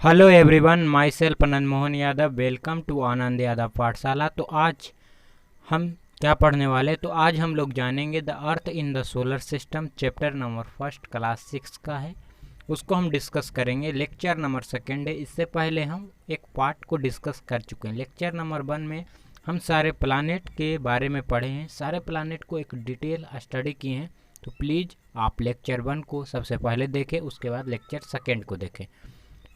Hello everyone, myself Anand Mohan Yadav. Welcome to Anand Yadav Pathshala. तो आज हम क्या पढ़ने वाले, तो आज हम लोग जानेंगे the earth in the solar system. Chapter number first class 6 का है, उसको हम डिस्कस करेंगे। लेक्चर नंबर सेकेंड है। इससे पहले हम एक पार्ट को डिस्कस कर चुके हैं। लेक्चर नंबर 1 में हम सारे प्लानेट के बारे में पढ़े हैं, सारे प्लानेट को एक डिटेल स्टडी किए हैं। तो प्लीज़ आप लेक्चर 1 को सबसे पहले देखें, उसके बाद लेक्चर सेकेंड को देखें।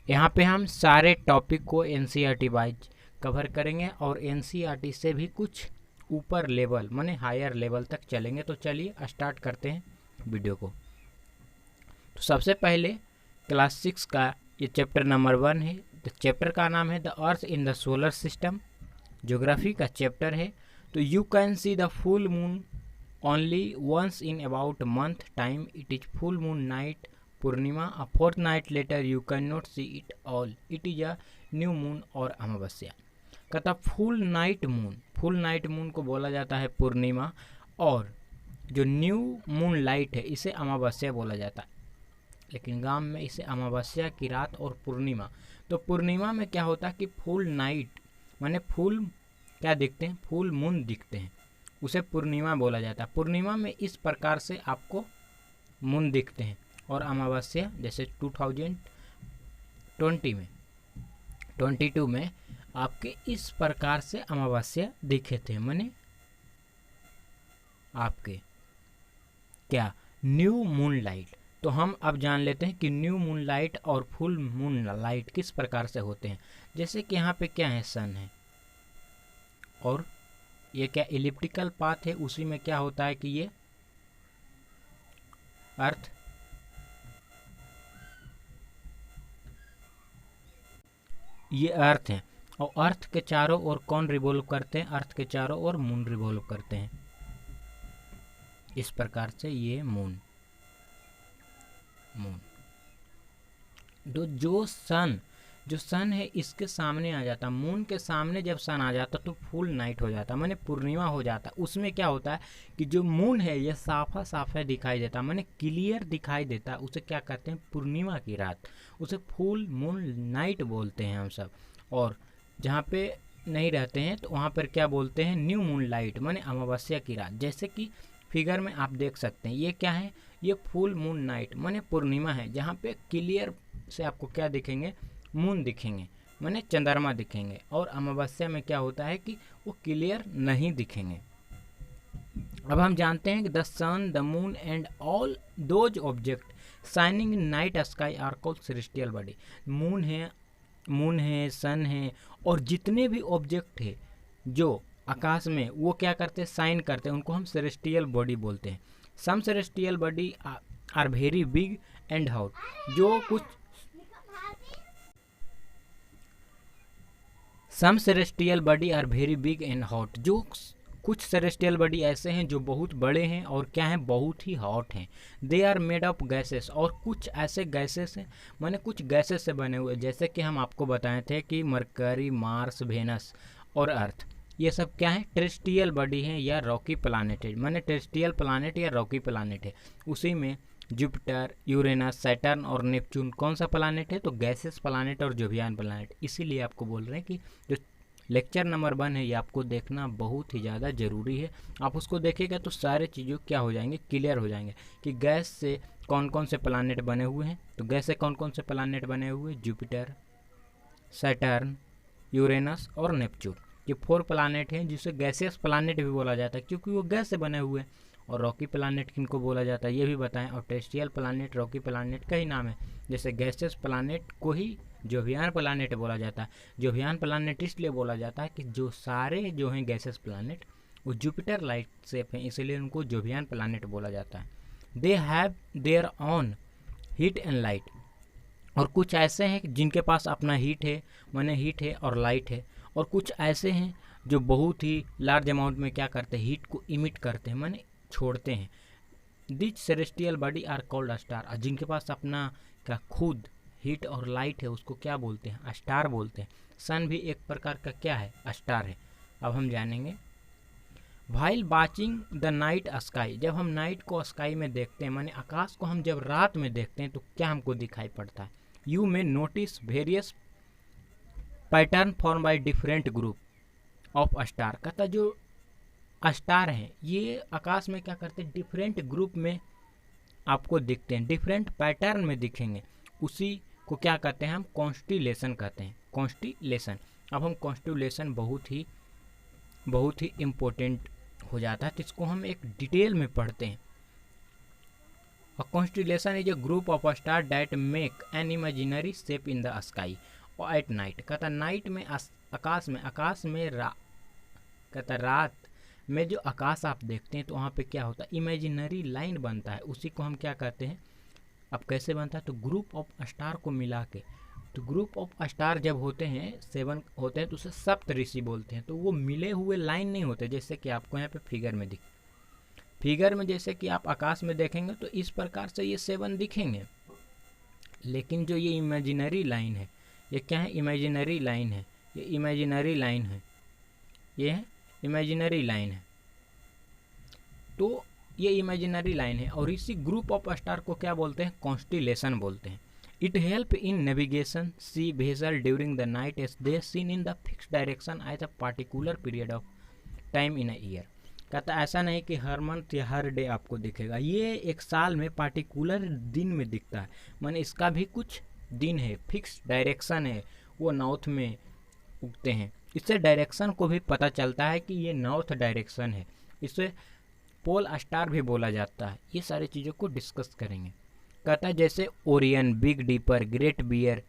यहाँ पे हम सारे टॉपिक को एनसीईआरटी वाइज कवर करेंगे और एनसीईआरटी से भी कुछ ऊपर लेवल माने हायर लेवल तक चलेंगे। तो चलिए स्टार्ट करते हैं वीडियो को। तो सबसे पहले क्लास 6 का ये चैप्टर नंबर 1 है। तो चैप्टर का नाम है the earth in the solar system. Geography का चैप्टर है। तो you can see the full moon only once in about month time. It is full moon night Purnima. A fortnight later you can not see it all. It is a new moon और अमावस्या। कहता full Knight Moon को बोला जाता है पूर्णिमा, और जो new moon light है इसे अमावस्या बोला जाता है, लेकिन गांव में इसे अमावस्या की रात और पूर्णिमा। तो पूर्णिमा में क्या होता है कि फुल नाइट माने फुल क्या दिखते हैं, फुल मून दिखते हैं, उसे पूर्णिमा बोला जाता है। पूर्णिमा में इस प्रकार से आपको मून दिखते हैं, और अमावस्या जैसे 2020 में 22 में आपके इस प्रकार से अमावस्या दिखे थे, माने आपके क्या न्यू मून लाइट। तो हम अब जान लेते हैं कि न्यू मून लाइट और फुल मून लाइट किस प्रकार से होते हैं। जैसे कि यहाँ पे क्या है, सन है, और ये क्या इलिप्टिकल पाथ है, उसी में क्या होता है कि ये अर्थ, ये अर्थ है, और अर्थ के चारों ओर कौन रिवॉल्व करते हैं, अर्थ के चारों ओर मून रिवॉल्व करते हैं। इस प्रकार से ये मून जो सन है इसके सामने आ जाता, मून के सामने जब सन आ जाता तो फुल नाइट हो जाता, माने पूर्णिमा हो जाता। उसमें क्या होता है कि जो मून है ये साफा साफा दिखाई देता, माने क्लियर दिखाई देता। उसे क्या कहते हैं, पूर्णिमा की रात, उसे फुल मून नाइट बोलते हैं हम सब। और जहाँ पे नहीं रहते हैं तो वहाँ पर क्या बोलते हैं, न्यू मून लाइट, माने अमावस्या की रात। जैसे कि फिगर में आप देख सकते हैं, ये क्या है, ये फुल मून नाइट माने पूर्णिमा है, जहाँ पे क्लियर से आपको क्या दिखेंगे, मून दिखेंगे, माने चंद्रमा दिखेंगे। और अमावस्या में क्या होता है कि वो क्लियर नहीं दिखेंगे। अब हम जानते हैं कि the sun, the moon and all those object shining in night sky are called celestial body. Moon है, सन है, और जितने भी ऑब्जेक्ट है जो आकाश में वो क्या करते हैं, साइन करते हैं, उनको हम सेलेस्टियल बॉडी बोलते हैं। Some celestial body are very big and hot. जो कुछ some celestial body are very big and hot, जो कुछ सेलेस्टियल बॉडी ऐसे हैं जो बहुत बड़े हैं और क्या हैं, बहुत ही हॉट हैं। They are made of gases, और कुछ ऐसे गैसेस हैं, माने कुछ गैसेस से बने हुए। जैसे कि हम आपको बताए थे कि मरकरी, मार्स, वेनस और अर्थ, ये सब क्या है, टेरेस्ट्रियल बॉडी है या रॉकी प्लानेट है, माने टेरेस्ट्रियल प्लानेट या रॉकी प्लानेट है। उसी में जुपिटर, यूरेनस, सैटर्न और नेपच्यून कौन सा प्लानेट है, तो गैसेस प्लानेट और जोवियन प्लानेट। इसीलिए आपको बोल रहे हैं कि जो लेक्चर नंबर 1 है ये आपको देखना बहुत ही ज़्यादा ज़रूरी है। आप उसको देखेगा तो सारे चीज़ों क्या हो जाएंगे, क्लियर हो जाएंगे कि गैस से कौन कौन से प्लानेट बने हुए हैं। तो गैस से कौन कौन से प्लानेट बने हुए, जुपिटर, सैटर्न, यूरेनस और नेपच्यून। ये 4 प्लानेट हैं जिसे गैसियस प्लानेट भी बोला जाता है, क्योंकि वो गैस से बने हुए हैं। और रॉकी प्लानेट किनको बोला जाता है ये भी बताएं। और टेरेस्ट्रियल प्लानेट, रॉकी प्लानेट का ही नाम है। जैसे गैसियस प्लानेट को ही जोवियन प्लानेट बोला जाता है। जोवियन प्लानेट इसलिए बोला जाता है कि जो सारे जो हैं गैसियस प्लानेट वो जुपिटर लाइट शेप हैं, इसलिए उनको जोवियन प्लानेट बोला जाता है। They have their on heat and light, और कुछ ऐसे हैं जिनके पास अपना हीट है, माने हीट है और लाइट है। और कुछ ऐसे हैं जो बहुत ही लार्ज अमाउंट में क्या करते हैं, हीट को इमिट करते हैं, माने छोड़ते हैं। This celestial body are called star, और जिनके पास अपना क्या खुद हीट और लाइट है उसको क्या बोलते हैं, स्टार बोलते हैं। सन भी एक प्रकार का क्या है, स्टार है। अब हम जानेंगे while watching the night sky, जब हम नाइट को स्काई में देखते हैं, माने आकाश को हम जब रात में देखते हैं तो क्या हमको दिखाई पड़ता है, you may notice various pattern form by different group of star. कहता जो स्टार हैं ये आकाश में क्या करते हैं, डिफरेंट ग्रुप में आपको दिखते हैं, डिफरेंट पैटर्न में दिखेंगे। उसी को क्या कहते हैं हम, कॉन्स्टिलेशन कहते हैं, कॉन्स्टिलेशन। अब हम कॉन्स्टिलेशन बहुत ही इम्पोर्टेंट हो जाता है, तो इसको हम एक डिटेल में पढ़ते हैं। A constellation is a group of stars that make an imaginary shape in the sky at night। कहता नाइट में आकाश में कहता रात में जो आकाश आप देखते हैं तो वहाँ पे क्या होता है, इमेजिनरी लाइन बनता है, उसी को हम क्या कहते हैं। अब कैसे बनता है, तो ग्रुप ऑफ स्टार को मिला के, तो ग्रुप ऑफ स्टार जब होते हैं 7 होते हैं तो उसे सप्तऋषि बोलते हैं। तो वो मिले हुए लाइन नहीं होते, जैसे कि आपको यहाँ पे फिगर में जैसे कि आप आकाश में देखेंगे तो इस प्रकार से ये 7 दिखेंगे। लेकिन जो ये इमेजिनरी लाइन है, ये क्या है, इमेजिनरी लाइन है, ये इमेजिनरी लाइन है, ये है इमेजिनरी लाइन है। तो ये इमेजिनरी लाइन है और इसी ग्रुप ऑफ स्टार को क्या बोलते हैं, कॉन्स्टिलेशन बोलते हैं। It help in navigation sea vessel during the night as they seen in the fix direction at a particular period of time in a year. कहता ऐसा नहीं कि हर मंथ या हर डे आपको दिखेगा, ये एक साल में पार्टिकुलर दिन में दिखता है, माने इसका भी कुछ दिन है, फिक्स डायरेक्शन है, वो नॉर्थ में उगते हैं। इससे डायरेक्शन को भी पता चलता है कि ये नॉर्थ डायरेक्शन है, इसे पोल स्टार भी बोला जाता है। ये सारी चीज़ों को डिस्कस करेंगे। कहता है जैसे Orion, big dipper, great bear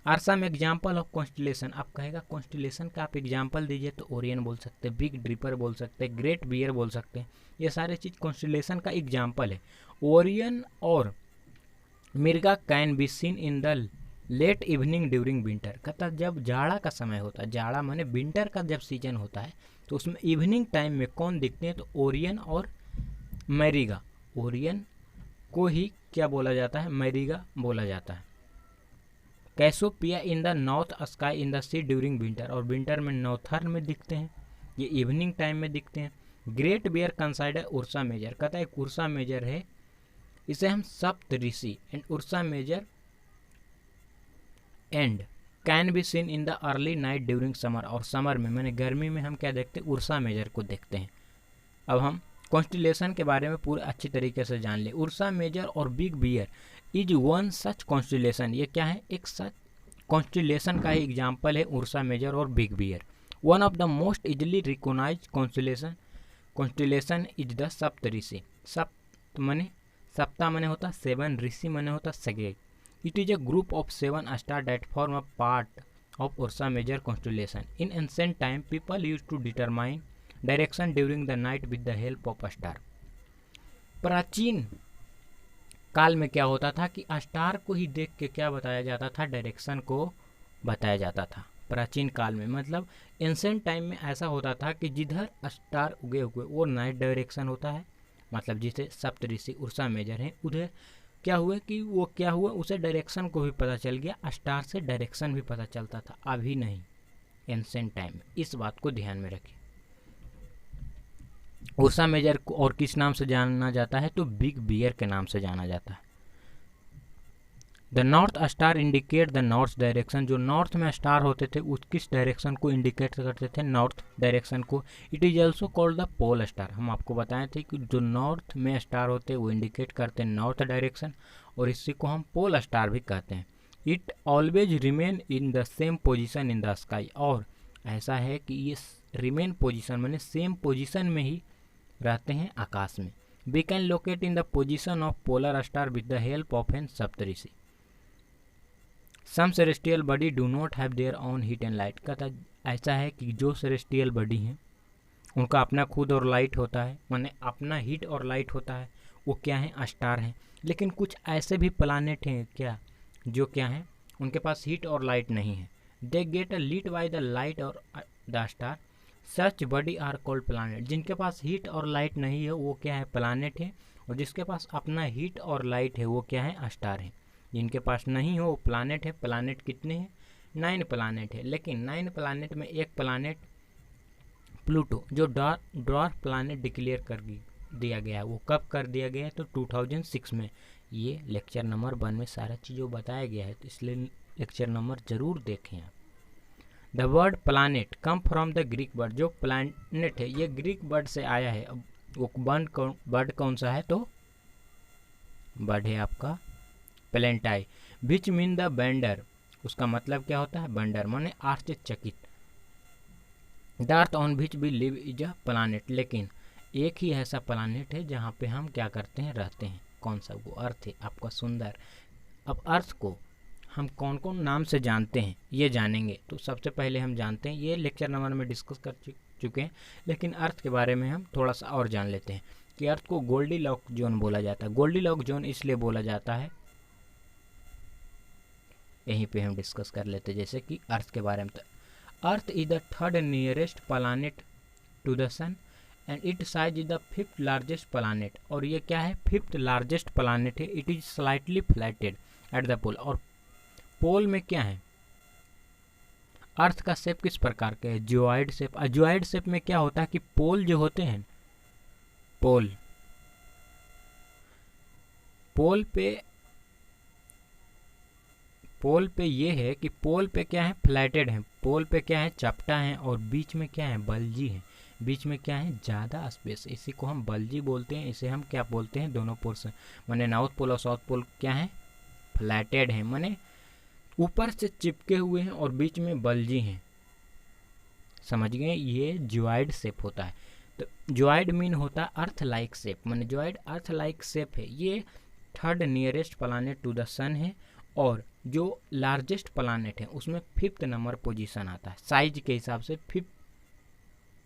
are some example of constellation. आप कहेगा कॉन्स्टिलेशन का आप एग्जाम्पल दीजिए, तो ओरियन बोल सकते हैं, बिग डीपर बोल सकते हैं, ग्रेट बियर बोल सकते हैं। ये सारे चीज़ कॉन्स्टिलेशन का एग्जाम्पल है। ओरियन और Mriga can be seen in the late evening during winter. कहता जब जाड़ा का समय होता है, जाड़ा माने विंटर का जब सीजन होता है, तो उसमें इवनिंग टाइम में कौन दिखते हैं, तो ओरियन और मैरिगा। ओरियन को ही क्या बोला जाता है, मैरिगा बोला जाता है। Cassiopeia in the north sky in the see during winter, और विंटर में नॉर्थर्न में दिखते हैं, ये इवनिंग टाइम में दिखते हैं। Great bear consider Ursa Major. कहता है एक उर्सा मेजर है, इसे हम Saptarishi and Ursa Major and can be seen in the early night during summer. और समर में मैंने गर्मी में हम क्या देखते हैं, उर्सा मेजर को देखते हैं। अब हम कॉन्स्टिलेशन के बारे में पूरे अच्छी तरीके से जान ले। उर्सा मेजर और big bear is one such constellation. ये क्या है, एक सच कॉन्स्टिलेशन का ही एग्जाम्पल है उर्सा मेजर और big bear. One of the most easily recognise constellation is the Saptarishi. सप्त मने सप्ता मने होता 7, ऋषि मने होता सगे। It is a group of 7 star that form a part of Ursa Major constellation. In ancient time people use to determine direction during the night with the help of star. प्राचीन काल में क्या होता था कि स्टार को ही देख के क्या बताया जाता था, डायरेक्शन को बताया जाता था। प्राचीन काल में मतलब एंशिएंट टाइम में ऐसा होता था कि जिधर स्टार उगे हुए वो नाइट डायरेक्शन होता है, मतलब जिसे सप्तऋषि उर्सा मेजर हैं, उधर क्या हुआ कि वो क्या हुआ, उसे डायरेक्शन को भी पता चल गया, स्टार से डायरेक्शन भी पता चलता था। अभी नहीं, एंशिएंट टाइम में। इस बात को ध्यान में रखिए। उर्सा मेजर को और किस नाम से जाना जाता है, तो बिग बियर के नाम से जाना जाता है। The north star indicate the north direction. जो नॉर्थ में स्टार होते थे उस किस डायरेक्शन को इंडिकेट करते थे, नॉर्थ डायरेक्शन को। It is also called the pole star. हम आपको बताए थे कि जो नॉर्थ में स्टार होते हैं वो इंडिकेट करते हैं नॉर्थ डायरेक्शन, और इसी को हम पोल स्टार भी कहते हैं। It always remain in the same position in the sky. और ऐसा है कि ये रिमेन पोजिशन मैंने सेम पोजिशन में ही रहते हैं आकाश में। We can locate in the position of polar star with the help of an Saptarishi. Some celestial body do not have their own heat and light. कहता ऐसा है कि जो सेलेस्टियल बॉडी हैं उनका अपना खुद और लाइट होता है, माने अपना हीट और लाइट होता है, वो क्या है, स्टार हैं। लेकिन कुछ ऐसे भी प्लानेट हैं क्या जो क्या हैं, उनके पास हीट और लाइट नहीं है। They get a lit by the light और the star. Such body are called planet. जिनके पास हीट और लाइट नहीं है वो क्या है, प्लानेट है, और जिसके पास अपना हीट और लाइट है वो क्या है, स्टार है। जिनके पास नहीं हो वो प्लानेट है। प्लानेट कितने हैं, 9 प्लानेट है। लेकिन 9 प्लानेट में एक प्लानेट प्लूटो जो ड्वार्फ प्लानेट डिक्लेयर कर दिया गया है। वो कब कर दिया गया है, तो 2006 में। ये लेक्चर नंबर 1 में सारा चीज़ों बताया गया है, तो इसलिए लेक्चर नंबर ज़रूर देखें आप। The word planet come from the Greek word, जो प्लानेट है ये ग्रीक वर्ड से आया है। अब वो वर्ड कौन सा है, तो वर्ड है आपका प्लेंटाई, विच मीन द बेंडर, उसका मतलब क्या होता है, बंडर माने आश्चर्यचकित। The earth on which we live is a planet, लेकिन एक ही ऐसा प्लानेट है जहाँ पे हम क्या करते हैं, रहते हैं। कौन सा, वो अर्थ है आपका सुंदर। अब अर्थ को हम कौन कौन नाम से जानते हैं ये जानेंगे। तो सबसे पहले हम जानते हैं, ये लेक्चर नंबर में डिस्कस कर चुके हैं, लेकिन अर्थ के बारे में हम थोड़ा सा और जान लेते हैं कि अर्थ को गोल्डीलॉक जोन बोला जाता है। गोल्डीलॉक जोन इसलिए बोला जाता है, यहीं पे हम डिस्कस कर लेते हैं जैसे कि अर्थ के बारे में। तो Earth is the third nearest planet to the sun and it size is the 5th largest planet, और ये क्या है, 5th लार्जेस्ट प्लानेट है। It is slightly flatted at the pole, और पोल में क्या है, अर्थ का शेप किस प्रकार का है, जियोइड शेप। जियोइड शेप में क्या होता है कि पोल जो होते हैं, पोल पे ये है कि पोल पे क्या है, फ्लैटेड है, पोल पे क्या है, चपटा है, और बीच में क्या है, बल्जी है, बीच में क्या है, ज़्यादा स्पेस, इसी को हम बल्जी बोलते हैं। इसे हम क्या बोलते हैं, दोनों पोर्शन माने नॉर्थ पोल और साउथ पोल क्या है, फ्लैटेड है, माने ऊपर से चिपके हुए हैं और बीच में बल्जी हैं। समझ गए, ये ज्वाइड शेप होता है। तो ज्वाइड मीन होता है अर्थ लाइक शेप, माने ज्वाइड अर्थ लाइक शेप है। ये third nearest planet to the sun है, और जो लार्जेस्ट प्लानेट है उसमें 5th नंबर पोजीशन आता है साइज के हिसाब से, 5th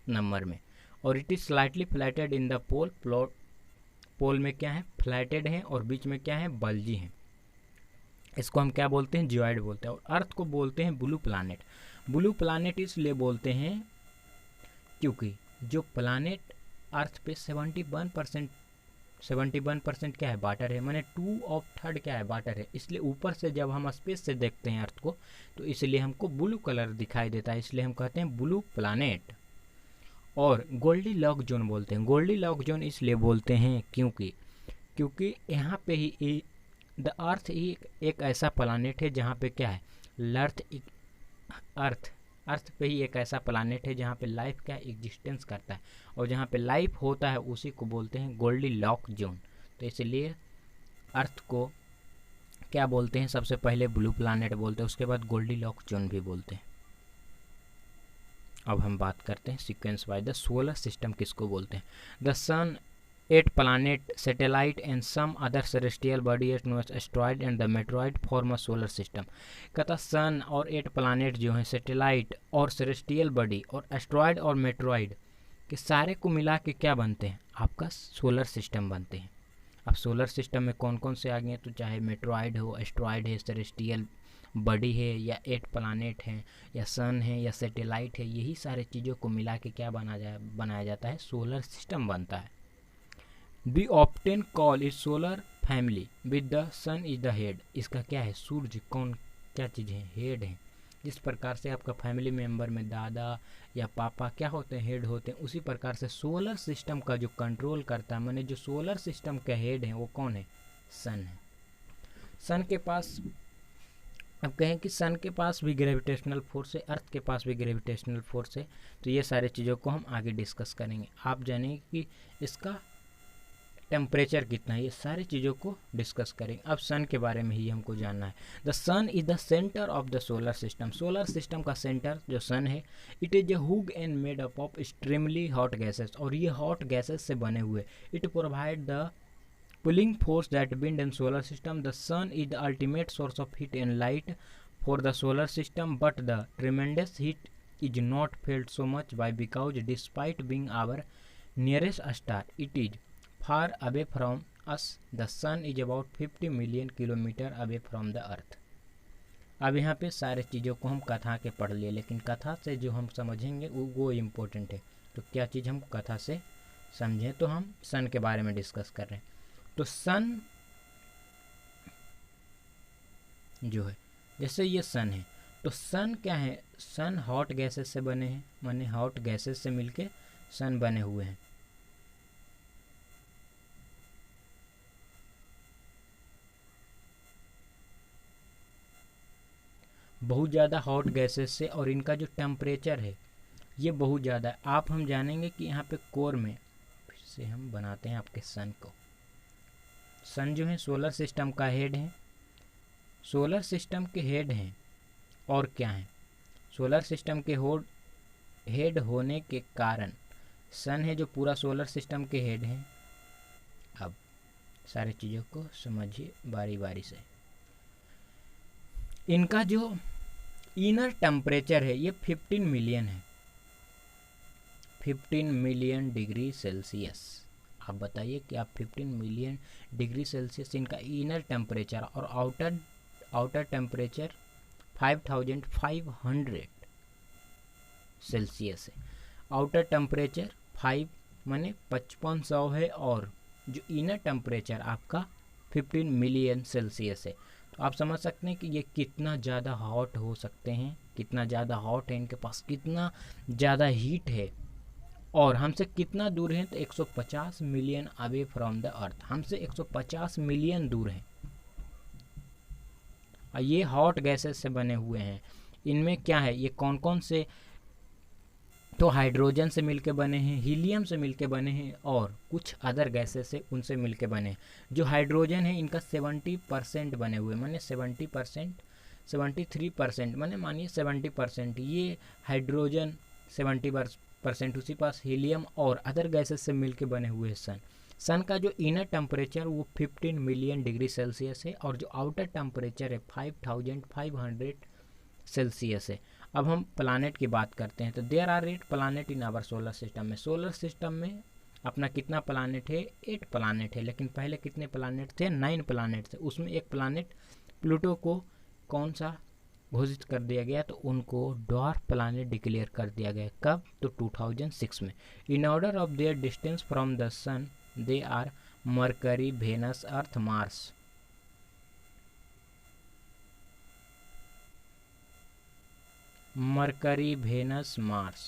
नंबर में। और it is slightly flatted in the pole, pole में क्या है, फ्लैटेड है, और बीच में क्या है, बल्जी है। इसको हम क्या बोलते हैं, जियोइड बोलते हैं। और अर्थ को बोलते हैं ब्लू प्लानेट। ब्लू प्लानेट इसलिए बोलते हैं क्योंकि जो प्लानेट अर्थ पे 71% क्या है, वाटर है, माने 2/3 क्या है, वाटर है। इसलिए ऊपर से जब हम स्पेस से देखते हैं अर्थ को, तो इसलिए हमको ब्लू कलर दिखाई देता है, इसलिए हम कहते हैं ब्लू प्लानेट। और गोल्डीलॉक जोन बोलते हैं। गोल्डीलॉक जोन इसलिए बोलते हैं क्योंकि यहाँ पे ही द अर्थ ही एक ऐसा प्लानेट है जहाँ पे क्या है, अर्थ पे ही एक ऐसा प्लानेट है जहाँ पे लाइफ का एग्जिस्टेंस करता है, और जहाँ पे लाइफ होता है उसी को बोलते हैं गोल्डीलॉक जोन। तो इसलिए अर्थ को क्या बोलते हैं, सबसे पहले ब्लू प्लानेट बोलते हैं, उसके बाद गोल्डीलॉक जोन भी बोलते हैं। अब हम बात करते हैं sequence wise. The solar system किसको बोलते हैं, the sun, 8 planet, satellite and some other celestial body as known as asteroid and the meteoroid form a solar system। कहता सन और 8 planet जो हैं, सैटेलाइट और सेलेस्टियल बॉडी और एस्ट्रॉयड और मेट्रॉइड के सारे को मिला के क्या बनते हैं, आपका सोलर सिस्टम बनते हैं। अब सोलर सिस्टम में कौन कौन से आ गए, तो चाहे मेट्रॉइड हो, एस्ट्रॉयड है, सेलेस्टियल बॉडी है, या 8 planet है, या सन है, या सैटेलाइट है, यही सारे चीज़ों को मिला के क्या बनाया जाता है, सोलर सिस्टम बनता है। We often call it solar family with the sun is the head। इसका क्या है, सूर्य कौन क्या चीज़ है, हेड है। जिस प्रकार से आपका फैमिली मेंबर में दादा या पापा क्या होते हैं, हेड होते हैं, उसी प्रकार से सोलर सिस्टम का जो कंट्रोल करता है, माने जो सोलर सिस्टम का हेड है वो कौन है, सन है। सन के पास, अब कहें कि सन के पास भी ग्रेविटेशनल फोर्स है, अर्थ के पास भी ग्रेविटेशनल फोर्स है। तो ये सारे चीज़ों को हम आगे डिस्कस करेंगे। आप जानेंगे कि इसका टेम्परेचर कितना है, ये सारी चीज़ों को डिस्कस करेंगे। अब सन के बारे में ही हमको जानना है। The sun is the centre of the solar system. Solar system का सेंटर जो सन है, it is a huge and made up of extremely hot gases, और ये हॉट गैसेस से बने हुए। It provide the pulling force that bind in solar system. The sun is the ultimate source of heat and light for the solar system, but the tremendous heat is not felt so much by because despite being our nearest star, it is far away from us। The sun is about 50 million kilometer away from the earth। अब यहाँ पे सारे चीज़ों को हम कथा के पढ़ लिए, लेकिन कथा से जो हम समझेंगे वो इम्पोर्टेंट है। तो क्या चीज़ हम कथा से समझें, तो हम सन के बारे में डिस्कस कर रहे हैं। तो सन जो है, जैसे ये सन है, तो सन क्या है, सन हॉट गैसेस से बने हैं, माने हॉट गैसेस से मिलके सन बने हुए हैं। बहुत ज़्यादा हॉट गैसेस से, और इनका जो टेम्परेचर है ये बहुत ज़्यादा है। आप हम जानेंगे कि यहाँ पे कोर में, फिर से हम बनाते हैं आपके सन को। सन जो है सोलर सिस्टम का हेड है, सोलर सिस्टम के हेड हैं। और क्या है, सोलर सिस्टम के हेड होने के कारण सन है जो पूरा सोलर सिस्टम के हेड हैं। अब सारी चीज़ों को समझिए बारी बारी से। इनका जो इनर टेम्परेचर है ये 15 मिलियन है, 15 मिलियन डिग्री सेल्सियस। आप बताइए कि आप 15 मिलियन डिग्री सेल्सियस इनका इनर टेम्परेचर, और आउटर टेम्परेचर 5500 सेल्सियस है। आउटर टेम्परेचर 5 माने 5500 है, और जो इनर टेम्परेचर आपका 15 मिलियन सेल्सियस है। तो आप समझ सकते हैं कि ये कितना ज़्यादा हॉट हो सकते हैं, कितना ज़्यादा हॉट है, इनके पास कितना ज़्यादा हीट है, और हमसे कितना दूर है, तो 150 million away from the earth, हमसे 150 मिलियन दूर हैं। ये हॉट गैसेस से बने हुए हैं। इनमें क्या है, ये कौन कौन से, तो हाइड्रोजन से मिलके बने हैं, हीलियम से मिलके बने हैं, और कुछ अदर गैसेस से उनसे मिलके बने हैं। जो हाइड्रोजन है इनका 70% बने हुए, माने 70%, 73% माने मानिए 70%, ये हाइड्रोजन 70%, उसी पास हीलियम और अदर गैसेस से मिलके बने हुए हैं सन का जो इनर टेम्परेचर वो 15 मिलियन डिग्री सेल्सियस है, और जो आउटर टेम्परेचर है 5500 सेल्सियस है। अब हम प्लानेट की बात करते हैं, तो there are 8 planet in our solar system में। सोलर सिस्टम में अपना कितना प्लानेट है, 8 प्लानेट है। लेकिन पहले कितने प्लानेट थे, 9 प्लानेट थे। उसमें एक प्लानेट प्लूटो को कौन सा घोषित कर दिया गया, तो उनको ड्वार्फ प्लानेट डिक्लेयर कर दिया गया। कब, तो 2006 में। In order of their distance from the sun they are Mercury, Venus, Earth, Mars. Mercury, Venus, Mars,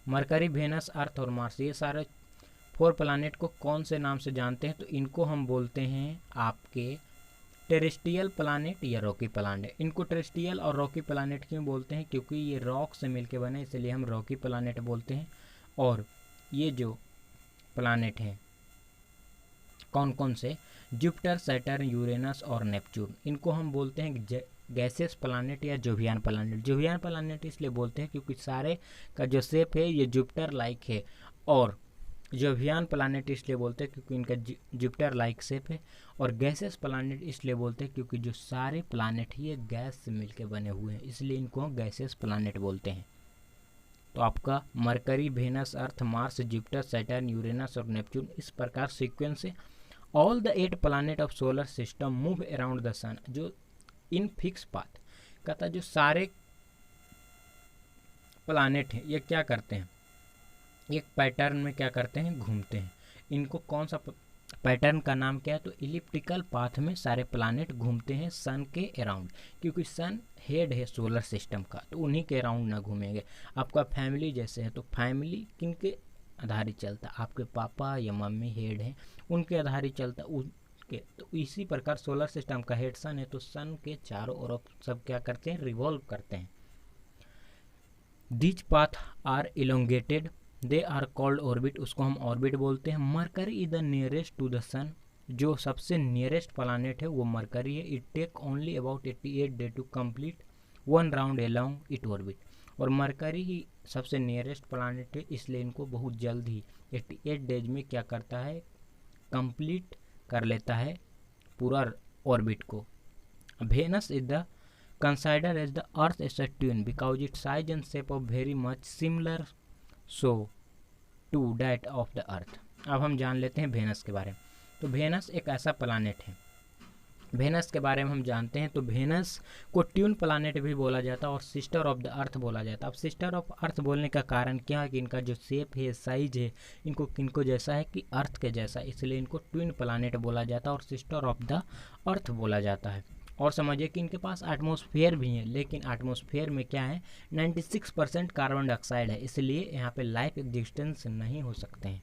Mercury, Venus, Earth और मार्स, ये सारे 4 प्लानेट को कौन से नाम से जानते हैं, तो इनको हम बोलते हैं आपके टेरेस्ट्रियल प्लानेट या रॉकी प्लानेट। इनको टेरेस्ट्रियल और रॉकी प्लानेट क्यों बोलते हैं, क्योंकि ये रॉक से मिलके बने, इसलिए हम रॉकी प्लानेट बोलते हैं। और ये जो प्लानेट हैं कौन कौन से, जुपिटर, सैटर्न, यूरेनस और नेपच्यून, इनको हम बोलते हैं गैसेस प्लानेट या जोवियन प्लानेट। जोवियन प्लानेट इसलिए बोलते हैं क्योंकि सारे का जो शेप है ये जुपिटर लाइक है, और जोवियन प्लानेट इसलिए बोलते हैं क्योंकि इनका जुपिटर लाइक शेप है, और गैसेस प्लानेट इसलिए बोलते हैं क्योंकि जो सारे प्लानेट ये गैस से मिलकर बने हुए हैं, इसलिए इनको गैसेस प्लानेट बोलते हैं। तो आपका Mercury, Venus, Earth, Mars, Jupiter, Saturn, Uranus और नेपच्यून इस प्रकार सीक्वेंस है। All the 8 planet of solar system move around the sun, जो इन फिक्स पाथ कहता, जो सारे प्लानेट हैं ये क्या करते हैं, एक पैटर्न में क्या करते हैं, घूमते हैं। इनको कौन सा पैटर्न का नाम क्या है, तो इलिप्टिकल पाथ में सारे प्लानेट घूमते हैं सन के अराउंड, क्योंकि सन हेड है सोलर सिस्टम का, तो उन्हीं के अराउंड ना घूमेंगे। आपका फैमिली जैसे है, तो फैमिली किन के आधारित चलता, आपके पापा या मम्मी हेड हैं, उनके आधारित चलता उनके। तो इसी प्रकार सोलर सिस्टम का हेड सन है, तो सन के चारों ओर सब क्या करते हैं, रिवॉल्व करते हैं। This path are elongated, they are called orbit, उसको हम ऑर्बिट बोलते हैं। Mercury is the nearest to the sun, जो सबसे नियरेस्ट प्लानेट है वो मरकरी है। It take only about 88 day to complete 1 round along it orbit, और मरकरी ही सबसे नियरेस्ट प्लानेट है, इसलिए इनको बहुत जल्द ही 88 डेज में क्या करता है, कंप्लीट कर लेता है पूरा ऑर्बिट को। Venus is the consider as the earth as a twin because it size and shape of very much similar so to that of the earth. अब हम जान लेते हैं वेनस के बारे में। तो वेनस एक ऐसा प्लानेट है, वेनस के बारे में हम जानते हैं। तो वेनस को ट्यून प्लानेट भी बोला जाता है और सिस्टर ऑफ द अर्थ बोला जाता है। अब सिस्टर ऑफ अर्थ बोलने का कारण क्या है कि इनका जो शेप है, साइज है, इनको जैसा है कि अर्थ के जैसा, इसलिए इनको ट्विन प्लानेट बोला जाता है और सिस्टर ऑफ द अर्थ बोला जाता है। और समझिए कि इनके पास एटमॉस्फेयर भी है, लेकिन एटमॉस्फेयर में क्या है, 96% कार्बन डाइऑक्साइड है, इसलिए यहाँ पे लाइफ एग्जिस्टेंस नहीं हो सकते हैं।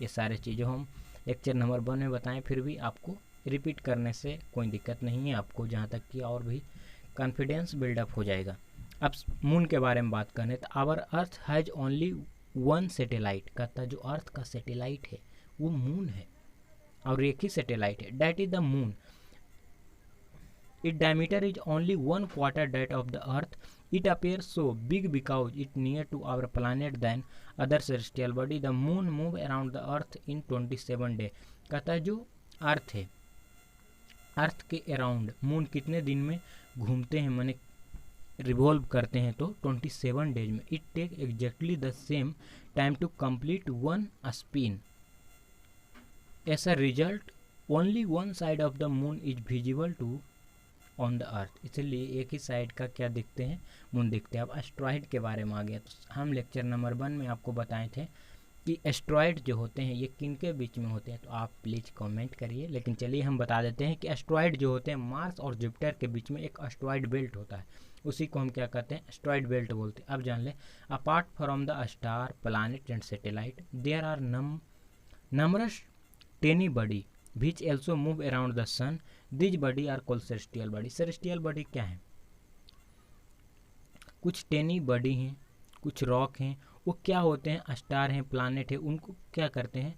ये सारे चीज़ों हम लेक्चर नंबर 1 में बताएं, फिर भी आपको रिपीट करने से कोई दिक्कत नहीं है आपको, जहाँ तक कि और भी कॉन्फिडेंस बिल्डअप हो जाएगा। अब मून के बारे में बात करें तो our earth has only one satellite, कहता है जो अर्थ का सैटेलाइट है वो मून है और एक ही सैटेलाइट है, that is the moon. It diameter is only 1/4 that of the earth. It appears so big because it near to our planet than other celestial body. The moon move around the earth in 27 days. कहता है जो अर्थ है, अर्थ के around moon कितने दिन में घूमते हैं, माने रिवॉल्व करते हैं, तो 27 डेज में। It take exactly the same time to complete one spin. As a result only one side of the moon is visible to on the earth, इसलिए एक ही साइड का क्या दिखते हैं, मून दिखते हैं। अब एस्ट्रॉइड के बारे में आ गया, तो हम लेक्चर नंबर 1 में आपको बताए थे कि एस्ट्रॉइड जो होते हैं ये किन के बीच में होते हैं, तो आप प्लीज़ कमेंट करिए। लेकिन चलिए हम बता देते हैं कि एस्ट्रॉइड जो होते हैं मार्स और जुपिटर के बीच में एक एस्ट्रॉइड बेल्ट होता है, उसी को हम क्या कहते हैं, एस्ट्रॉइड बेल्ट बोलते हैं। अब जान ले, apart from the star, planet and satellite, there are numerous tiny body which also move around the sun. These body are called celestial body. celestial body क्या है, कुछ टेनी बॉडी हैं, कुछ रॉक हैं, वो क्या होते हैं, स्टार हैं, प्लानेट है, उनको क्या करते हैं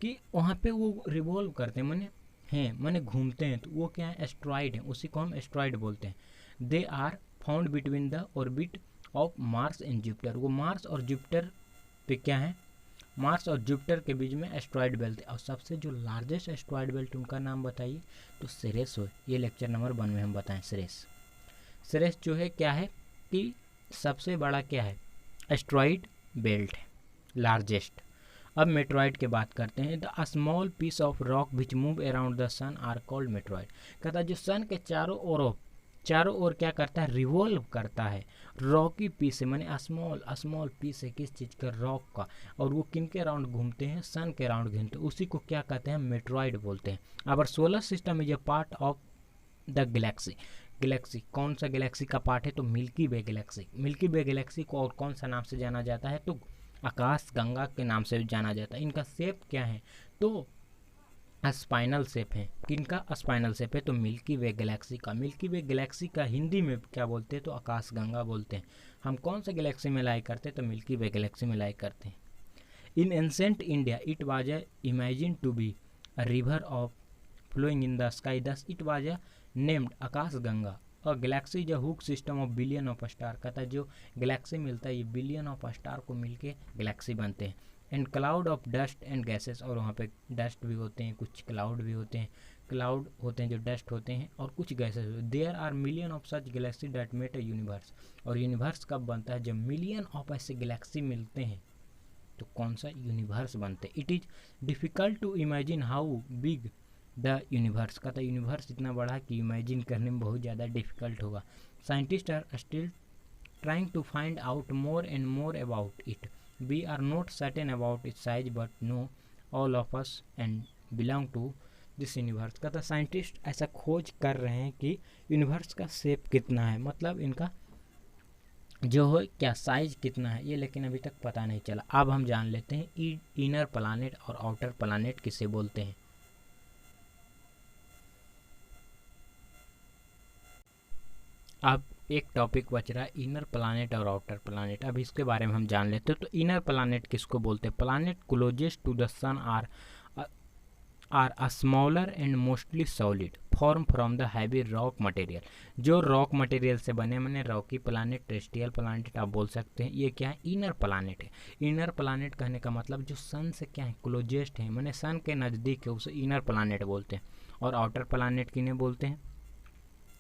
कि वहाँ पे वो रिवॉल्व करते हैं माने घूमते हैं, तो वो क्या है, एस्ट्रॉइड है, उसी को हम एस्ट्रॉइड बोलते हैं। They are found between the orbit of Mars and Jupiter. वो मार्स और जुपिटर पे क्या है, मार्स और जुपिटर के बीच में एस्ट्रॉइड बेल्ट है। और सबसे जो लार्जेस्ट एस्ट्रॉइड बेल्ट उनका नाम बताइए, तो सेरेस हो, ये लेक्चर नंबर 1 में हम बताएं। सेरेस जो है क्या है कि सबसे बड़ा क्या है, एस्ट्रॉइड बेल्ट है, लार्जेस्ट। अब मेट्रॉइड की बात करते हैं। The small piece of rock which move around the sun are called meteoroid. कहता है जो सन के चारों ओर क्या करता है, रिवॉल्व करता है, रॉकी पीस है, माने स्मॉल पीस है किस चीज़ का, रॉक का, और वो किन के राउंड घूमते हैं, सन के राउंड घूमते हैं, उसी को क्या कहते हैं, मेट्रॉइड बोलते हैं। Our solar system is a part of the Galaxy कौन सा गैलेक्सी का पार्ट है, तो मिल्की वे गैलेक्सी को और कौन सा नाम से जाना जाता है, तो आकाश गंगा के नाम से जाना जाता है। इनका शेप क्या है, तो स्पाइनल शेप है। किनका स्पाइनल शेप है, तो मिल्की वे गैलेक्सी का हिंदी में क्या बोलते हैं, तो आकाश गंगा बोलते हैं। हम कौन सा गैलेक्सी में लाई करते हैं, तो मिल्की वे गैलेक्सी में लाई करते हैं। In ancient India it was imagine to be a river of flowing in the sky, thus it was named Akash Ganga. और गैलेक्सी जो huge system of billion of star, कहता है जो गैलेक्सी मिलता है ये बिलियन ऑफ स्टार को मिलके गैलेक्सी बनते हैं। And cloud of dust and gases, और वहाँ पे डस्ट भी होते हैं, कुछ क्लाउड भी होते हैं, क्लाउड होते हैं जो डस्ट होते हैं, और कुछ gases. There are million of such galaxy that make a universe. और यूनिवर्स कब बनता है, जब मिलियन ऑफ ऐसे गैलेक्सी मिलते हैं तो कौन सा यूनिवर्स बनते हैं। It is difficult to imagine how big the universe, कहता है यूनिवर्स इतना बड़ा कि इमेजिन करने में बहुत ज़्यादा डिफ़िकल्ट होगा। Scientist are still trying to find out more and more about it. We are not certain about its size but know all of us and belong to this universe. कहता scientist ऐसा खोज कर रहे हैं कि universe का shape कितना है, मतलब इनका जो है क्या साइज कितना है ये, लेकिन अभी तक पता नहीं चला। अब हम जान लेते हैं इनर प्लानेट और आउटर प्लानेट किसे बोलते हैं। अब एक टॉपिक बच रहा है इनर प्लानेट और आउटर प्लानेट। अब इसके बारे में हम जान लेते हैं। तो इनर प्लानेट किसको बोलते हैं, planet closest to the sun are a smaller and mostly solid form from the heavy rock material. जो रॉक मटेरियल से बने मैंने रॉकी प्लानेट, टेरेस्ट्रियल प्लानेट आप बोल सकते हैं, ये क्या है, इनर प्लानेट है। इनर प्लानेट कहने का मतलब जो सन से क्या है, क्लोजेस्ट है, मैंने सन के नज़दीक है, उसे इनर प्लानेट बोलते हैं। और आउटर प्लानेट किन्हें बोलते हैं,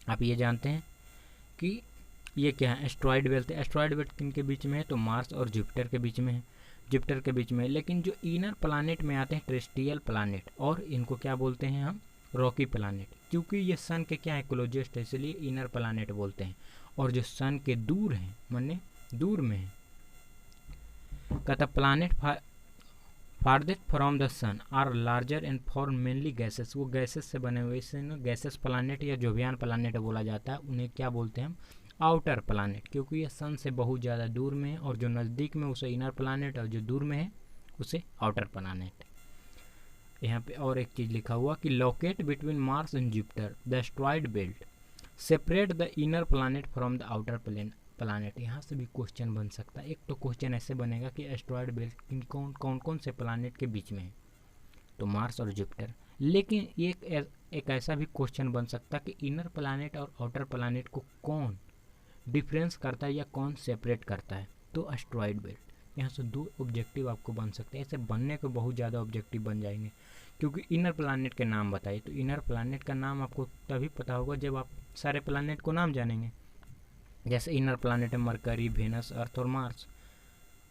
आप ये जानते हैं कि ये क्या है, एस्ट्रॉइड बेल्ट है। एस्ट्रॉइड बेल्ट किन के बीच में है, तो मार्स और जुपिटर के बीच में है, जुपिटर के बीच में है। लेकिन जो इनर प्लानेट में आते हैं टेरेस्ट्रियल प्लानेट, और इनको क्या बोलते हैं हम, रॉकी प्लानेट, क्योंकि ये सन के क्या है, क्लोजेस्ट है, इसलिए इनर प्लानेट बोलते हैं। और जो सन के दूर हैं, माने दूर में है, कहता planet farthest from the sun are larger and form mainly gases. वो गैसेस से बने हुए, इसे ना गैसेस प्लानेट या जोवियन प्लानेट बोला जाता है। उन्हें क्या बोलते हैं हम, आउटर प्लानेट, क्योंकि ये सन से बहुत ज़्यादा दूर में है, और जो नज़दीक में उसे इनर प्लानेट, और जो दूर में है उसे आउटर प्लानेट। यहाँ पे और एक चीज़ लिखा हुआ कि locate between Mars and Jupiter the asteroid belt separate the inner planet from the outer planet. यहाँ से भी क्वेश्चन बन सकता है। एक तो क्वेश्चन ऐसे बनेगा कि एस्ट्रॉइड बेल्ट कौन कौन से प्लानेट के बीच में है, तो मार्स और जुपिटर। लेकिन एक ऐसा भी क्वेश्चन बन सकता है कि इनर प्लानेट और आउटर प्लानेट को कौन डिफरेंस करता है या कौन सेपरेट करता है, तो एस्ट्रॉइड बेल्ट। यहाँ से दो ऑब्जेक्टिव आपको बन सकते हैं। ऐसे बनने को बहुत ज़्यादा ऑब्जेक्टिव बन जाएंगे, क्योंकि इनर प्लानेट के नाम बताइए, तो इनर प्लानेट का नाम आपको तभी पता होगा जब आप सारे प्लानेट को नाम जानेंगे। जैसे इनर प्लानेट है मरकरी, वेनस, अर्थ और मार्स,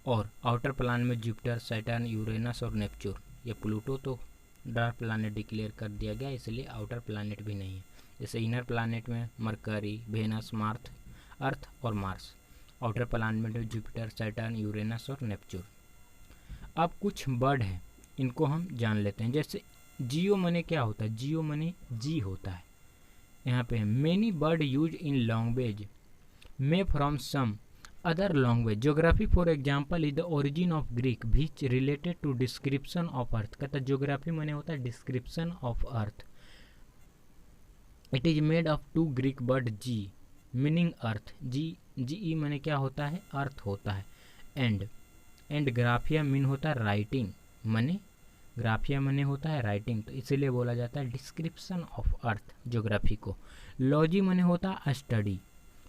और आउटर प्लानेट में जुपिटर, सैटर्न, यूरेनस और नेपच्यून। ये प्लूटो तो डार्क प्लानेट डिक्लेयर कर दिया गया, इसलिए आउटर प्लानेट भी नहीं है। जैसे इनर प्लानेट में मरकरी, वेनस, मार्स, अर्थ और मार्स, आउटर प्लानेट में जुपिटर, सैटर्न, यूरेनस और नेपच्यून। अब कुछ वर्ड हैं, इनको हम जान लेते हैं। जैसे जियो मनी क्या होता है, जियो मनी जी होता है। यहाँ पे many word use in language may from some other language. Geography for example is the origin of Greek which related to description of Earth. कहता है ज्योग्राफी मने होता है description of Earth. It is made of two Greek word ge meaning Earth, ge मने क्या होता है, अर्थ होता है। एंड ग्राफिया मीन होता है राइटिंग, मने ग्राफिया मने होता है राइटिंग, तो इसीलिए बोला जाता है डिस्क्रिप्शन ऑफ अर्थ ज्योग्राफी को। लॉजी मने होता है स्टडी,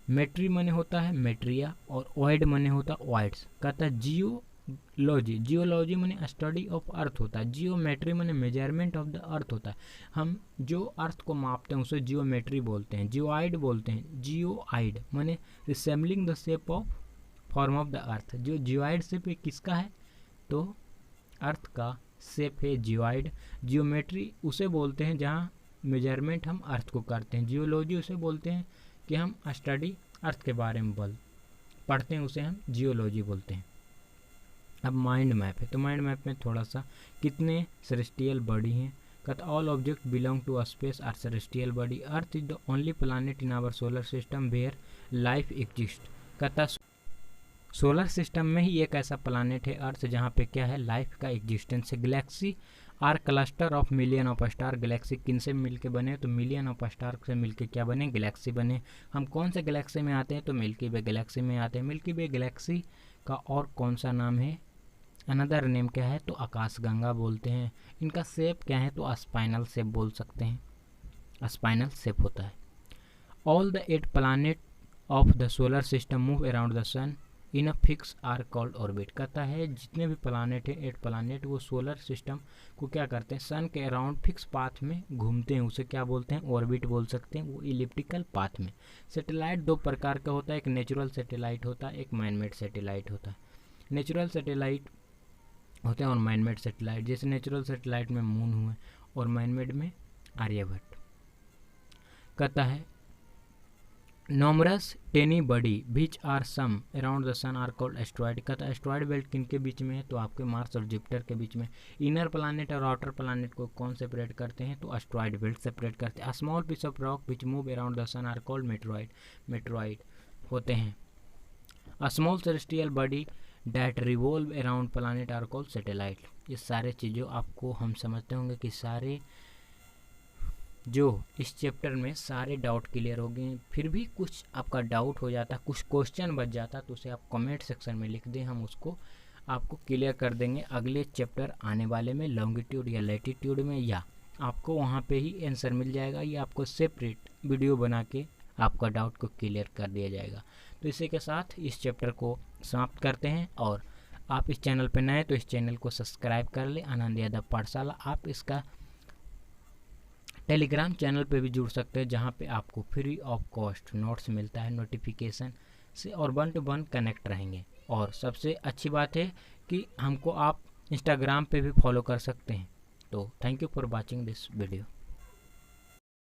मेट्री मने होता है मेट्रिया, और वाइड मने होता है वाइड्स। कहता है जियोलॉजी मने स्टडी ऑफ अर्थ होता है। जियोमेट्री मने मेजरमेंट ऑफ द अर्थ होता है। हम जो अर्थ को मापते हैं उसे जियोमेट्री बोलते हैं। जियोआइड बोलते हैं, जियोआइड मने resembling the shape of form of the Earth. जो जियोआइड शेप किसका है, तो अर्थ का शेप है जियोआइड। जियोमेट्री उसे बोलते हैं जहाँ मेजरमेंट हम अर्थ को करते हैं। जियोलॉजी उसे बोलते हैं कि हम स्टडी अर्थ के बारे में पढ़ते हैं, उसे हम जियोलॉजी बोलते हैं। अब माइंड मैप है, तो माइंड मैप में थोड़ा सा कितने सेलेस्टियल बॉडी हैं। कहता all object belong to space are celestial body. Earth is the only planet in our solar system where life exist. कहता सोलर सिस्टम में ही एक ऐसा प्लानेट है अर्थ जहाँ पे क्या है, लाइफ का एग्जिस्टेंस है। Galaxy are cluster of million of star. Galaxy किन से मिलके बने, तो मिलियन ऑफ स्टार से मिलके क्या बने, गैलेक्सी बने। हम कौन से गैलेक्सी में आते हैं, तो मिल्की वे गैलेक्सी में आते हैं। मिल्की वे गैलेक्सी का और कौन सा नाम है, अनदर नेम क्या है, तो आकाशगंगा बोलते हैं। इनका शेप क्या है, तो स्पाइनल शेप बोल सकते हैं, स्पाइनल शेप होता है। All the 8 planet of the solar system move around the sun in a fix are called orbit. कहता है जितने भी प्लानेट हैं 8 प्लानेट वो सोलर सिस्टम को क्या करते हैं, सन के अराउंड फिक्स पाथ में घूमते हैं, उसे क्या बोलते हैं, ऑर्बिट बोल सकते हैं। वो इलिप्टिकल पाथ में। सैटेलाइट 2 प्रकार का होता है, एक नेचुरल सैटेलाइट होता है, एक मैनमेड सैटेलाइट होता है। नेचुरल सैटेलाइट होते हैं और मैनमेड सैटेलाइट, जैसे नेचुरल सैटेलाइट में मून हुए और मैनमेड में आर्यभट्ट। कहता है numerous tiny body which are some around the sun are called asteroid. कहता है एस्ट्रॉइड बेल्ट किन के बीच में है, तो आपके मार्स और जुपिटर के बीच में। इनर प्लानेट और आउटर प्लानेट को कौन सेपरेट करते हैं, तो एस्ट्रॉइड बेल्ट सेपरेट करते हैं। Small piece of rock which move around the sun are called meteoroid, meteoroid होते हैं। A small celestial body that revolve around planet are called satellite. ये सारे चीज़ों आपको हम समझते होंगे कि सारे जो इस चैप्टर में सारे डाउट क्लियर हो गए। फिर भी कुछ आपका डाउट हो जाता, कुछ क्वेश्चन बच जाता, तो उसे आप कमेंट सेक्शन में लिख दें, हम उसको आपको क्लियर कर देंगे अगले चैप्टर आने वाले में, लॉन्गिट्यूड या लैटिट्यूड में, या आपको वहाँ पे ही आंसर मिल जाएगा, या आपको सेपरेट वीडियो बना के आपका डाउट को क्लियर कर दिया जाएगा। तो इसी के साथ इस चैप्टर को समाप्त करते हैं। और आप इस चैनल पर नए तो इस चैनल को सब्सक्राइब कर ले, आनंद यादव पाठशाला। आप इसका टेलीग्राम चैनल पे भी जुड़ सकते हैं, जहाँ पे आपको फ्री ऑफ कॉस्ट नोट्स मिलता है नोटिफिकेशन से, और 1 to 1 कनेक्ट रहेंगे। और सबसे अच्छी बात है कि हमको आप इंस्टाग्राम पे भी फॉलो कर सकते हैं। तो thank you for watching this video.